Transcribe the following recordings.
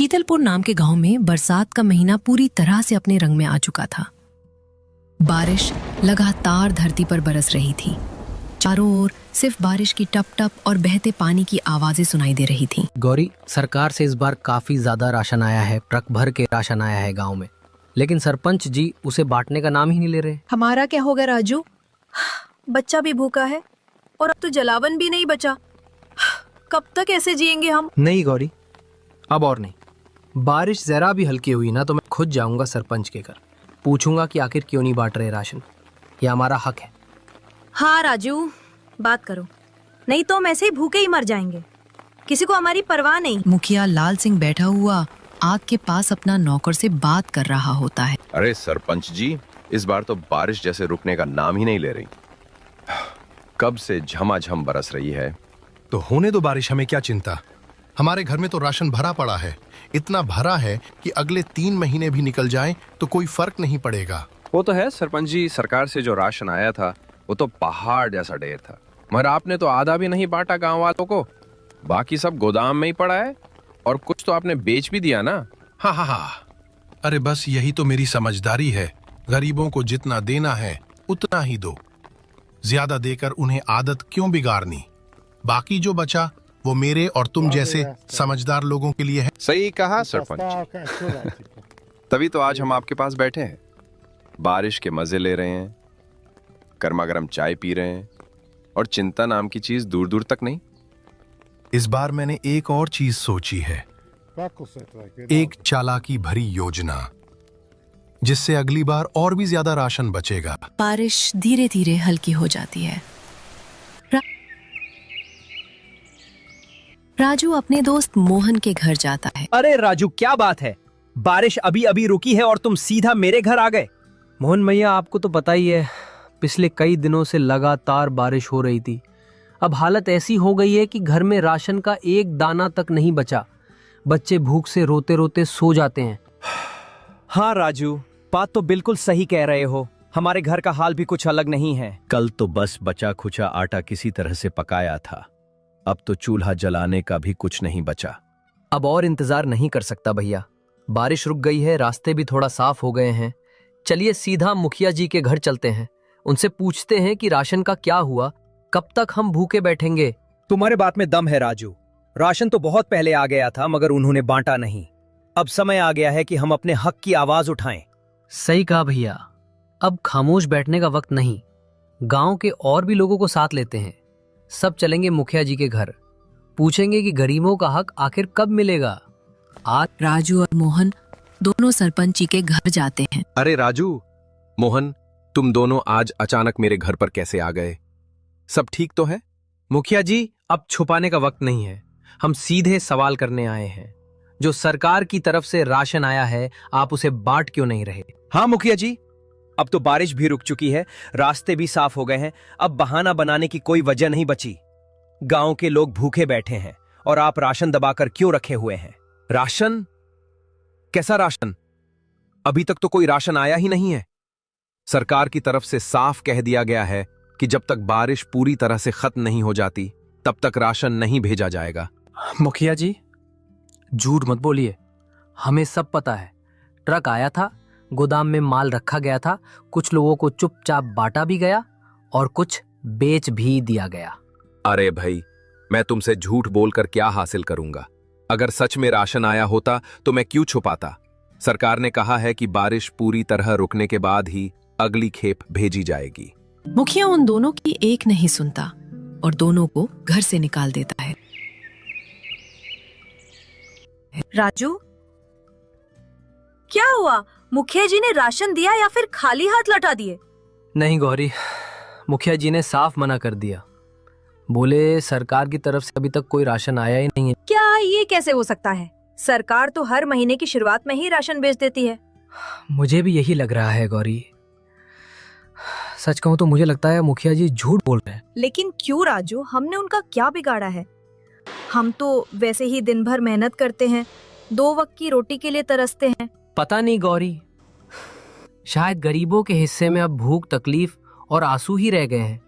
शीतलपुर नाम के गांव में बरसात का महीना पूरी तरह से अपने रंग में आ चुका था। बारिश लगातार धरती पर बरस रही थी। चारों ओर सिर्फ बारिश की टप टप और बहते पानी की आवाजें सुनाई दे रही थीं। गौरी, सरकार से इस बार काफी ज्यादा राशन आया है, ट्रक भर के राशन आया है गांव में, लेकिन सरपंच जी उसे बांटने का नाम ही नहीं ले रहे। हमारा क्या होगा राजू? बच्चा भी भूखा है और अब तो जलावन भी नहीं बचा। कब तक ऐसे जिएंगे हम? नहीं गौरी, अब और नहीं। बारिश जरा भी हल्की हुई ना तो मैं खुद जाऊंगा सरपंच के घर, पूछूंगा कि आखिर क्यों नहीं बांट रहे राशन। ये हमारा हक है। हाँ राजू, बात करो, नहीं तो हम ऐसे ही भूखे ही मर जाएंगे। किसी को हमारी परवाह नहीं। मुखिया लाल सिंह बैठा हुआ आग के पास अपना नौकर से बात कर रहा होता है। अरे सरपंच जी, इस बार तो बारिश जैसे रुकने का नाम ही नहीं ले रही। कब से झमाझम बरस रही है। तो होने दो बारिश, हमें क्या चिंता। हमारे घर में तो राशन भरा पड़ा है, इतना भरा है कि अगले 3 महीने भी निकल जाएं तो कोई फर्क नहीं पड़ेगा। वो तो है सरपंच जी, सरकार से जो राशन आया था वो तो पहाड़ जैसा ढेर था, मगर आपने तो आधा भी नहीं बांटा गांव वालों को। बाकी सब गोदाम में ही पड़ा है और कुछ तो आपने बेच भी दिया ना। हाँ हाँ हाँ, अरे बस यही तो मेरी समझदारी है। गरीबों को जितना देना है उतना ही दो, ज्यादा देकर उन्हें आदत क्यों बिगाड़नी। बाकी जो बचा वो मेरे और तुम जैसे समझदार लोगों के लिए है। सही कहा सरपंच जी। तभी तो आज हम आपके पास बैठे हैं, बारिश के मजे ले रहे हैं, गर्मा गर्म चाय पी रहे हैं और चिंता नाम की चीज दूर दूर तक नहीं। इस बार मैंने एक और चीज सोची है, एक चालाकी भरी योजना, जिससे अगली बार और भी ज्यादा राशन बचेगा। बारिश धीरे धीरे हल्की हो जाती है। राजू अपने दोस्त मोहन के घर जाता है। अरे राजू, क्या बात है? बारिश अभी अभी रुकी है और तुम सीधा मेरे घर आ गए। मोहन भैया, आपको तो पता ही है, पिछले कई दिनों से लगातार बारिश हो रही थी। अब हालत ऐसी हो गई है कि घर में राशन का एक दाना तक नहीं बचा। बच्चे भूख से रोते रोते सो जाते हैं। हाँ राजू, बात तो बिल्कुल सही कह रहे हो। हमारे घर का हाल भी कुछ अलग नहीं है। कल तो बस बचा खुचा आटा किसी तरह से पकाया था, अब तो चूल्हा जलाने का भी कुछ नहीं बचा। अब और इंतजार नहीं कर सकता भैया, बारिश रुक गई है, रास्ते भी थोड़ा साफ हो गए हैं। चलिए सीधा मुखिया जी के घर चलते हैं, उनसे पूछते हैं कि राशन का क्या हुआ, कब तक हम भूखे बैठेंगे। तुम्हारे बात में दम है राजू। राशन तो बहुत पहले आ गया था मगर उन्होंने बांटा नहीं। अब समय आ गया है कि हम अपने हक की आवाज उठाएं। सही कहा भैया, अब खामोश बैठने का वक्त नहीं। गांव के और भी लोगों को साथ लेते हैं, सब चलेंगे मुखिया जी के घर, पूछेंगे कि गरीबों का हक आखिर कब मिलेगा। आज राजू और मोहन दोनों सरपंच जी के घर जाते हैं। अरे राजू, मोहन, तुम दोनों आज अचानक मेरे घर पर कैसे आ गए? सब ठीक तो है? मुखिया जी, अब छुपाने का वक्त नहीं है, हम सीधे सवाल करने आए हैं। जो सरकार की तरफ से राशन आया है, आप उसे बांट क्यों नहीं रहे? हाँ मुखिया जी, अब तो बारिश भी रुक चुकी है, रास्ते भी साफ हो गए हैं, अब बहाना बनाने की कोई वजह नहीं बची। गांव के लोग भूखे बैठे हैं और आप राशन दबाकर क्यों रखे हुए हैं? राशन? कैसा राशन? अभी तक तो कोई राशन आया ही नहीं है। सरकार की तरफ से साफ कह दिया गया है कि जब तक बारिश पूरी तरह से खत्म नहीं हो जाती तब तक राशन नहीं भेजा जाएगा। मुखिया जी, झूठ मत बोलिए, हमें सब पता है। ट्रक आया था, गोदाम में माल रखा गया था, कुछ लोगों को चुपचाप बांटा भी गया और कुछ बेच भी दिया गया। अरे भाई, मैं तुमसे झूठ बोलकर क्या हासिल करूंगा? अगर सच में राशन आया होता तो मैं क्यों छुपाता? सरकार ने कहा है कि बारिश पूरी तरह रुकने के बाद ही अगली खेप भेजी जाएगी। मुखिया उन दोनों की एक नहीं सुनता और दोनों को घर से निकाल देता है। राजू, क्या हुआ? मुखिया जी ने राशन दिया या फिर खाली हाथ लौटा दिए? नहीं गौरी, मुखिया जी ने साफ मना कर दिया, बोले सरकार की तरफ से अभी तक कोई राशन आया ही नहीं है। क्या ये कैसे हो सकता है? सरकार तो हर महीने की शुरुआत में ही राशन बेच देती है। मुझे भी यही लग रहा है गौरी। सच कहूं तो मुझे लगता है मुखिया जी झूठ बोल रहे हैं। लेकिन क्यों राजू, हमने उनका क्या बिगाड़ा है? हम तो वैसे ही दिन भर मेहनत करते हैं, 2 वक्त की रोटी के लिए तरसते हैं। पता नहीं गौरी, शायद गरीबों के हिस्से में अब भूख, तकलीफ और आंसू ही रह गए हैं।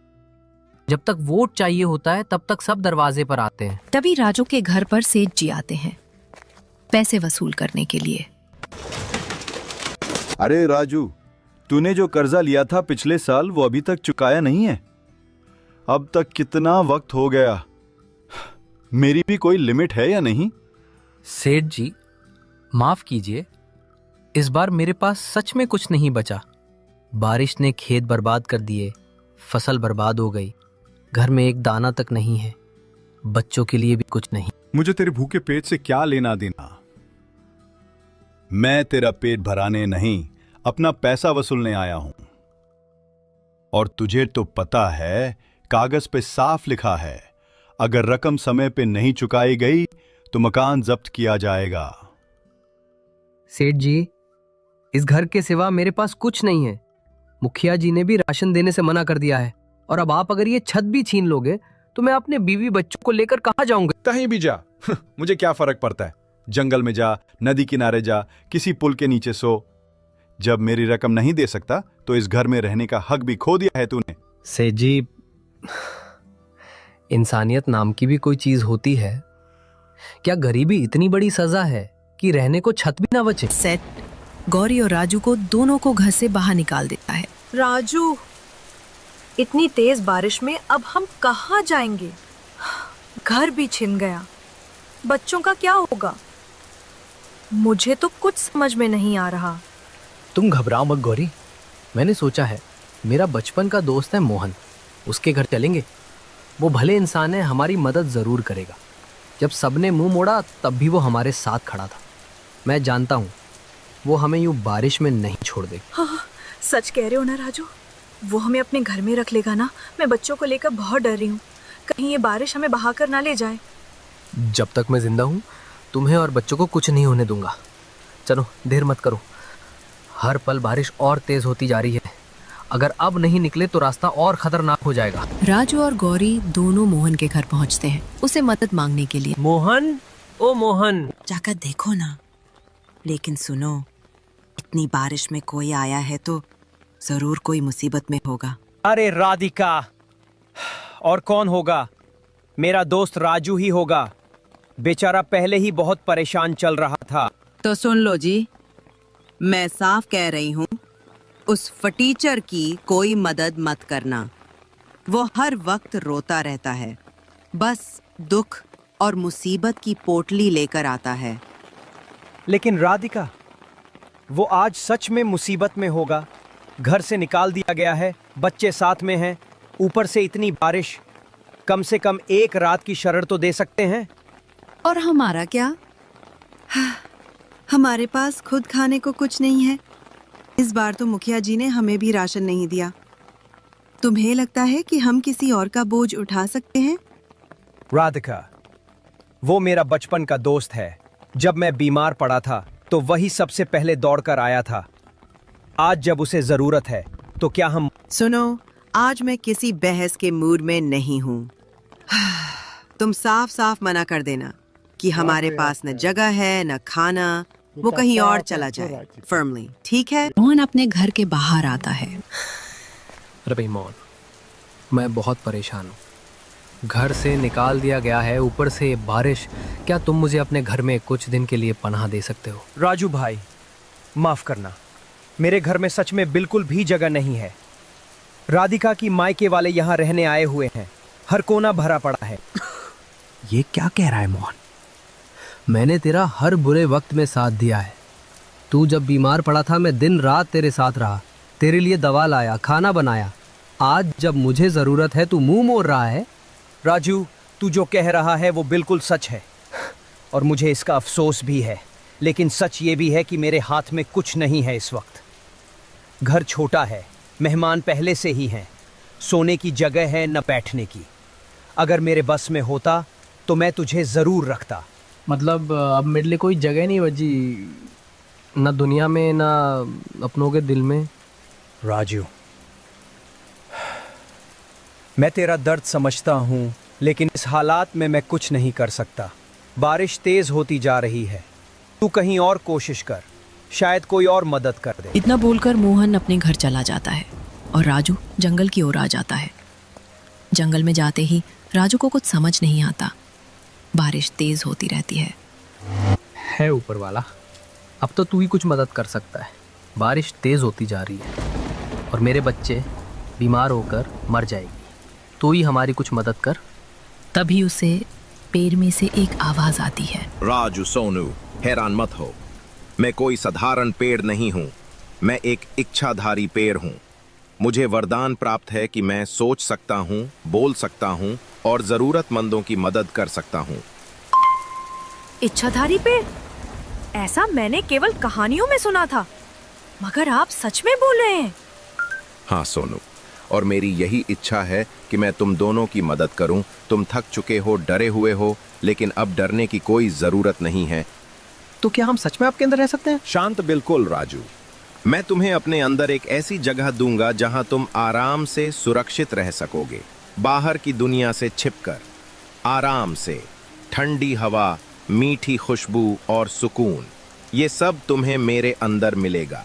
जब तक वोट चाहिए होता है तब तक सब दरवाजे पर आते हैं। तभी राजू के घर पर सेठ जी आते हैं। पैसे वसूल करने के लिए। अरे राजू, तूने जो कर्जा लिया था पिछले साल वो अभी तक चुकाया नहीं है। अब तक कितना वक्त हो गया। मेरी भी कोई लिमिट है या नहीं? सेठ जी, माफ कीजिए, इस बार मेरे पास सच में कुछ नहीं बचा। बारिश ने खेत बर्बाद कर दिए, फसल बर्बाद हो गई, घर में एक दाना तक नहीं है, बच्चों के लिए भी कुछ नहीं। मुझे तेरे भूखे पेट से क्या लेना देना? मैं तेरा पेट भराने नहीं, अपना पैसा वसूलने आया हूं। और तुझे तो पता है, कागज पे साफ लिखा है, अगर रकम समय पे नहीं चुकाई गई तो मकान जब्त किया जाएगा। सेठ जी, इस घर के सिवा मेरे पास कुछ नहीं है। मुखिया जी ने भी राशन देने से मना कर दिया है, और अब आप अगर ये छत भी छीन लोगे तो मैं अपने बीवी बच्चों को लेकर कहां जाऊंगा? कहीं भी जा, मुझे क्या फर्क पड़ता है। जंगल में जा, नदी किनारे जा, किसी पुल के नीचे सो। जब मेरी रकम नहीं दे सकता तो इस घर में रहने का हक भी खो दिया है तूने। सेठ जी, इंसानियत नाम की भी कोई चीज होती है क्या? गरीबी इतनी बड़ी सजा है कि रहने को छत भी ना बचे। सेठ गौरी और राजू को दोनों को घर से बाहर निकाल देता है। राजू, इतनी तेज बारिश में अब हम कहाँ जाएंगे? घर भी छिन गया, बच्चों का क्या होगा? मुझे तो कुछ समझ में नहीं आ रहा। तुम घबराओ मत गौरी, मैंने सोचा है, मेरा बचपन का दोस्त है मोहन, उसके घर चलेंगे। वो भले इंसान है, हमारी मदद जरूर करेगा। जब सबने मुंह मोड़ा तब भी वो हमारे साथ खड़ा था। मैं जानता हूँ वो हमें यूं बारिश में नहीं छोड़ देगा। हाँ, सच कह रहे हो ना राजू, वो हमें अपने घर में रख लेगा ना। मैं बच्चों को लेकर बहुत डर रही हूँ, कहीं ये बारिश हमें बहा कर ना ले जाए। जब तक मैं जिंदा हूँ तुम्हें और बच्चों को कुछ नहीं होने दूंगा। चलो, देर मत करो, हर पल बारिश और तेज होती जा रही है। अगर अब नहीं निकले तो रास्ता और खतरनाक हो जाएगा। राजू और गौरी दोनों मोहन के घर पहुंचते हैं उसे मदद मांगने के लिए। मोहन, ओ मोहन, जाकर देखो ना। लेकिन सुनो, इतनी बारिश में कोई आया है तो जरूर कोई मुसीबत में होगा। अरे राधिका, और कौन होगा? मेरा दोस्त राजू ही होगा। बेचारा पहले ही बहुत परेशान चल रहा था। तो सुन लो जी, मैं साफ कह रही हूँ, उस फटीचर की कोई मदद मत करना। वो हर वक्त रोता रहता है, बस दुख और मुसीबत की पोटली लेकर आता है। लेकिन राधिका, वो आज सच में मुसीबत में होगा। घर से निकाल दिया गया है, बच्चे साथ में हैं, ऊपर से इतनी बारिश। कम से कम एक रात की शरण तो दे सकते हैं। और हमारा क्या? हमारे पास खुद खाने को कुछ नहीं है। इस बार तो मुखिया जी ने हमें भी राशन नहीं दिया। तुम्हें लगता है कि हम किसी और का बोझ उठा सकते हैं? राधिका, वो मेरा बचपन का दोस्त है। जब मैं बीमार पड़ा था तो वही सबसे पहले दौड़कर आया था। आज जब उसे जरूरत है तो क्या हम... सुनो, आज मैं किसी बहस के मूड में नहीं हूँ। तुम साफ साफ मना कर देना कि हमारे पास न जगह है न खाना, वो कहीं और चला जाए। फर्मली, ठीक है? मोहन अपने घर के बाहर आता है। अरे भाई मोहन, मैं बहुत परेशान हूँ। घर से निकाल दिया गया है, ऊपर से बारिश। क्या तुम मुझे अपने घर में कुछ दिन के लिए पनाह दे सकते हो? राजू भाई, माफ करना, मेरे घर में सच में बिल्कुल भी जगह नहीं है। राधिका की मायके वाले यहाँ रहने आए हुए हैं, हर कोना भरा पड़ा है। ये क्या कह रहा है मोहन? मैंने तेरा हर बुरे वक्त में साथ दिया है। तू जब बीमार पड़ा था मैं दिन रात तेरे साथ रहा, तेरे लिए दवा लाया, खाना बनाया। आज जब मुझे जरूरत है तू मुंह मोड़ रहा है। राजू, तू जो कह रहा है वो बिल्कुल सच है और मुझे इसका अफसोस भी है। लेकिन सच ये भी है कि मेरे हाथ में कुछ नहीं है इस वक्त। घर छोटा है, मेहमान पहले से ही हैं, सोने की जगह है न बैठने की। अगर मेरे बस में होता तो मैं तुझे जरूर रखता। मतलब अब मेरे लिए कोई जगह नहीं बची, न दुनिया में न अपनों के दिल में। राजू, मैं तेरा दर्द समझता हूँ, लेकिन इस हालात में मैं कुछ नहीं कर सकता। बारिश तेज होती जा रही है, तू कहीं और कोशिश कर, शायद कोई और मदद कर दे। इतना बोलकर मोहन अपने घर चला जाता है और राजू जंगल की ओर आ जाता है। जंगल में जाते ही राजू को कुछ समझ नहीं आता। बारिश तेज होती रहती है। है ऊपर वाला, अब तो तू ही कुछ मदद कर सकता है। बारिश तेज होती जा रही है और मेरे बच्चे बीमार होकर मर जाएगी, तू ही हमारी कुछ मदद कर। तभी उसे पेड़ में से एक आवाज आती है। राजू सोनू, हैरान मत हो, मैं कोई साधारण पेड़ नहीं हूँ, मैं एक इच्छाधारी पेड़ हूँ। मुझे वरदान प्राप्त है कि मैं सोच सकता हूँ, बोल सकता हूँ और जरूरतमंदों की मदद कर सकता हूँ। इच्छाधारी पेड़? ऐसा मैंने केवल कहानियों में सुना था, मगर आप सच में बोल रहे हैं? हाँ सोनू, और मेरी यही इच्छा है कि मैं तुम दोनों की मदद करूं। तुम थक चुके हो, डरे हुए हो, लेकिन अब डरने की कोई जरूरत नहीं है। तो क्या हम सच में आपके अंदर रह सकते हैं? शांत बिल्कुल राजू, मैं तुम्हें अपने अंदर एक ऐसी जगह दूंगा जहां तुम आराम से सुरक्षित रह सकोगे, बाहर की दुनिया से छिपकर, आराम से। ठंडी हवा, मीठी खुशबू और सुकून, ये सब तुम्हें मेरे अंदर मिलेगा।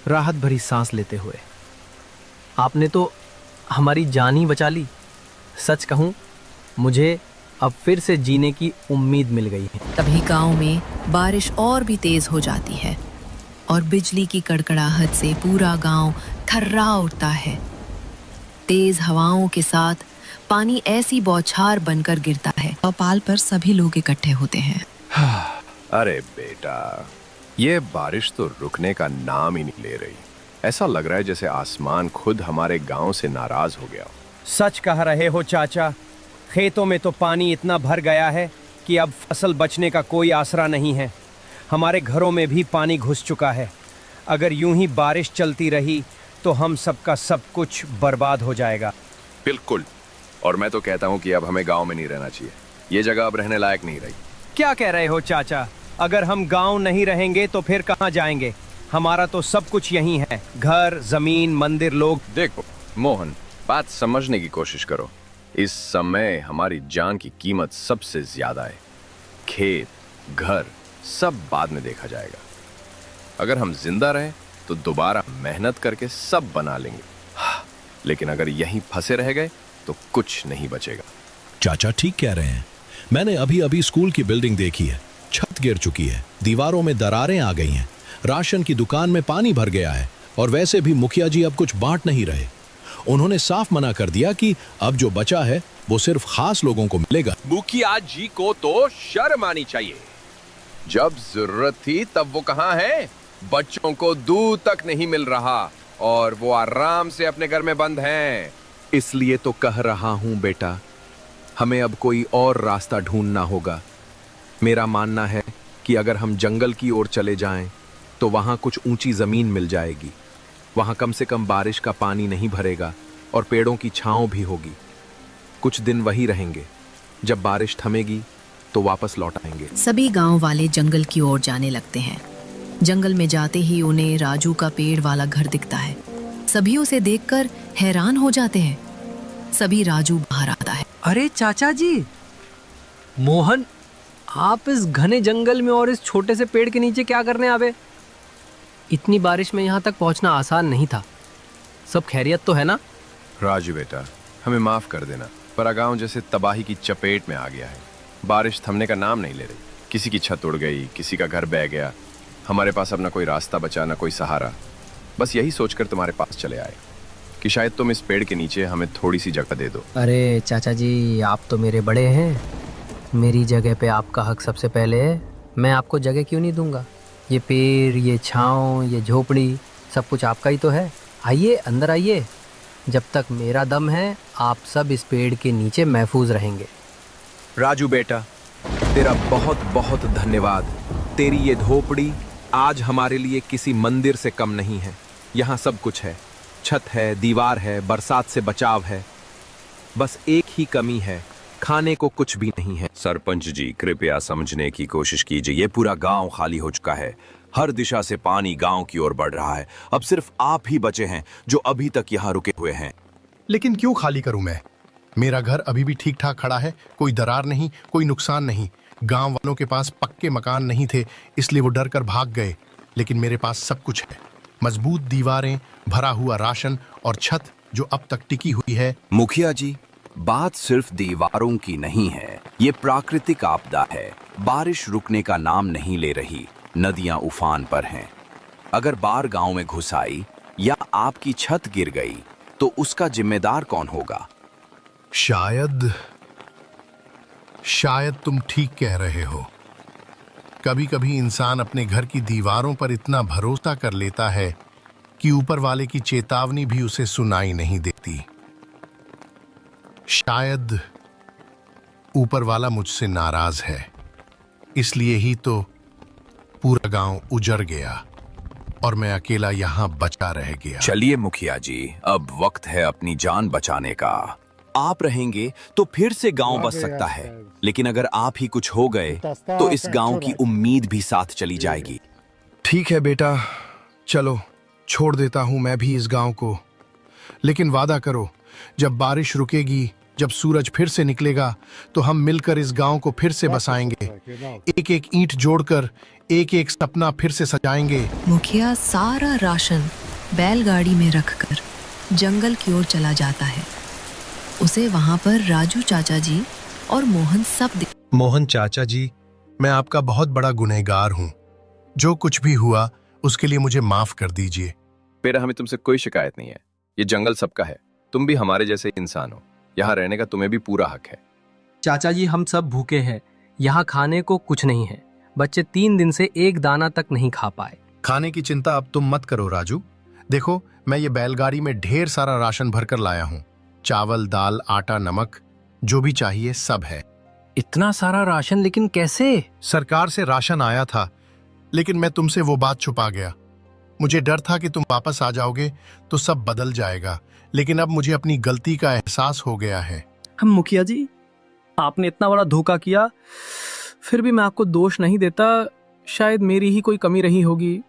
राहत भरी सांस लेते हुए, आपने तो हमारी जान ही बचा ली। सच कहूं, मुझे अब फिर से जीने की उम्मीद मिल गई है। तभी गांव में बारिश और भी तेज हो जाती है और बिजली की कड़कड़ाहट से पूरा गांव थर्रा उठता है। तेज हवाओं के साथ पानी ऐसी बौछार बनकर गिरता है और पाल पर सभी लोग इकट्ठे होते हैं। अरे बेटा, ये बारिश तो रुकने का नाम ही नहीं ले रही। ऐसा लग रहा है जैसे आसमान खुद हमारे गांव से नाराज हो गया। सच कह रहे हो चाचा, खेतों में तो पानी इतना भर गया है कि अब फसल बचने का कोई आसरा नहीं है। हमारे घरों में भी पानी घुस चुका है। अगर यूं ही बारिश चलती रही तो हम सबका सब कुछ बर्बाद हो जाएगा। बिल्कुल, और मैं तो कहता हूँ कि अब हमें गांव में नहीं रहना चाहिए। ये जगह अब रहने लायक नहीं रही। क्या कह रहे हो चाचा? अगर हम गांव नहीं रहेंगे तो फिर कहाँ जाएंगे? हमारा तो सब कुछ यहीं है, घर, जमीन, मंदिर, लोग। देखो मोहन, बात समझने की कोशिश करो। इस समय हमारी जान की कीमत सबसे ज्यादा है। खेत, घर सब बाद में देखा जाएगा। अगर हम जिंदा रहे तो दोबारा मेहनत करके सब बना लेंगे, लेकिन अगर यहीं फंसे रह गए तो कुछ नहीं बचेगा। चाचा ठीक कह रहे हैं। मैंने अभी अभी स्कूल की बिल्डिंग देखी है, छत गिर चुकी है, दीवारों में दरारें आ गई हैं, राशन की दुकान में पानी भर गया है, और वैसे भी मुखिया जी अब कुछ बांट नहीं रहे। उन्होंने साफ मना कर दिया कि अब जो बचा है वो सिर्फ खास लोगों को मिलेगा। मुखिया जी को तो शर्म आनी चाहिए। जब जरूरत थी तब वो कहाँ है? बच्चों को दूध तक नहीं मिल रहा और वो आराम से अपने घर में बंद हैं। इसलिए तो कह रहा हूं बेटा, हमें अब कोई और रास्ता ढूंढना होगा। मेरा मानना है कि अगर हम जंगल की ओर चले जाएं तो वहां कुछ ऊंची जमीन मिल जाएगी। वहां कम से कम बारिश का पानी नहीं भरेगा और पेड़ों की छांव भी होगी। कुछ दिन वही रहेंगे, जब बारिश थमेगी तो वापस लौट आएंगे। सभी गांव वाले जंगल की ओर जाने लगते हैं। जंगल में जाते ही उन्हें राजू का पेड़ वाला घर दिखता है। सभी उसे देखकर हैरान हो जाते हैं। सभी राजू बाहर आता है। अरे चाचा जी, मोहन, आप इस घने जंगल में और इस छोटे से पेड़ के नीचे क्या करने आवे? इतनी बारिश में यहाँ तक पहुँचना आसान नहीं था। सब खैरियत तो है ना? राजू बेटा, हमें माफ कर देना, पर गांव जैसे तबाही की चपेट में आ गया है। बारिश थमने का नाम नहीं ले रही। किसी की छत उड़ गई, किसी का घर बह गया। हमारे पास अब ना कोई रास्ता बचा, ना कोई सहारा। बस यही सोचकर तुम्हारे पास चले आए कि शायद तुम इस पेड़ के नीचे हमें थोड़ी सी जगह दे दो। अरे चाचा जी, आप तो मेरे बड़े हैं। मेरी जगह पे आपका हक सबसे पहले है। मैं आपको जगह क्यों नहीं दूंगा? ये पेड़, ये छाँव, ये झोपड़ी, सब कुछ आपका ही तो है। आइए, अंदर आइए। जब तक मेरा दम है आप सब इस पेड़ के नीचे महफूज रहेंगे। राजू बेटा, तेरा बहुत बहुत धन्यवाद। तेरी ये झोपड़ी आज हमारे लिए किसी मंदिर से कम नहीं है। यहाँ सब कुछ है, छत है, दीवार है, बरसात से बचाव है। बस एक ही कमी है, खाने को कुछ भी नहीं है। सरपंच जी, कृपया समझने की कोशिश कीजिए। ये पूरा गांव खाली हो चुका है। हर दिशा से पानी गांव की ओर बढ़ रहा है। अब सिर्फ आप ही बचे हैं जो अभी तक यहाँ रुके हुए हैं। लेकिन क्यों खाली करूं मैं? मेरा घर अभी भी ठीक ठाक खड़ा है, कोई दरार नहीं, कोई नुकसान नहीं। गांव वालों के पास पक्के मकान नहीं थे, इसलिए वो डर कर भाग गए। लेकिन मेरे पास सब कुछ है, मजबूत दीवारें, भरा हुआ राशन और छत जो अब तक टिकी हुई है। मुखिया जी, बात सिर्फ दीवारों की नहीं है, ये प्राकृतिक आपदा है। बारिश रुकने का नाम नहीं ले रही, नदियां उफान पर हैं। अगर बाढ़ गांव में घुस आई या आपकी छत गिर गई तो उसका जिम्मेदार कौन होगा? शायद तुम ठीक कह रहे हो। कभी कभी इंसान अपने घर की दीवारों पर इतना भरोसा कर लेता है कि ऊपर वाले की चेतावनी भी उसे सुनाई नहीं देती। शायद ऊपर वाला मुझसे नाराज है, इसलिए ही तो पूरा गांव उजड़ गया और मैं अकेला यहां बचा रह गया। चलिए मुखिया जी, अब वक्त है अपनी जान बचाने का। आप रहेंगे तो फिर से गांव बच सकता है, लेकिन अगर आप ही कुछ हो गए तो इस गांव की उम्मीद भी साथ चली जाएगी। ठीक है बेटा, चलो छोड़ देता हूं मैं भी इस गांव को, लेकिन वादा करो जब बारिश रुकेगी, जब सूरज फिर से निकलेगा तो हम मिलकर इस गांव को फिर से बसाएंगे। एक एक ईंट जोड़कर एक एक सपना फिर से सजाएंगे। मुखिया सारा राशन बैलगाड़ी में रखकर जंगल की ओर चला जाता है। उसे वहां पर राजू चाचा जी और मोहन सब मोहन चाचा जी, मैं आपका बहुत बड़ा गुनहगार हूँ। जो कुछ भी हुआ उसके लिए मुझे माफ कर दीजिए। बेटा, हमें तुमसे कोई शिकायत नहीं है। ये जंगल सबका है, तुम भी हमारे जैसे इंसान हो। यहाँ रहने का तुम्हें भी पूरा हक है। चाचा जी, हम सब भूखे हैं, यहाँ खाने को कुछ नहीं है। बच्चे 3 दिन से एक दाना तक नहीं खा पाए। खाने की चिंता अब तुम मत करो राजू। देखो, मैं ये बैलगाड़ी में ढेर सारा राशन भरकर लाया हूँ। चावल, दाल, आटा, नमक, जो भी चाहिए सब है। इतना सारा राशन लेकिन कैसे? सरकार से राशन आया था, लेकिन मैं तुमसे वो बात छुपा गया। मुझे डर था कि तुम वापस आ जाओगे तो सब बदल जाएगा, लेकिन अब मुझे अपनी गलती का एहसास हो गया है। हम मुखिया जी, आपने इतना बड़ा धोखा किया, फिर भी मैं आपको दोष नहीं देता। शायद मेरी ही कोई कमी रही होगी।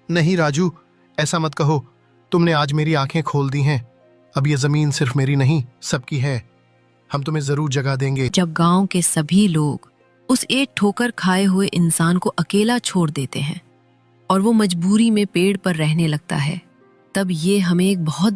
नहीं राजू, ऐसा मत कहो। तुमने आज मेरी आंखें खोल दी हैं। अब ये जमीन सिर्फ मेरी नहीं, सबकी है। हम तुम्हें जरूर जगह देंगे। जब गांव के सभी लोग उस एक ठोकर खाए हुए इंसान को अकेला छोड़ देते हैं और वो मजबूरी में पेड़ पर रहने लगता है, तब ये हमें एक बहुत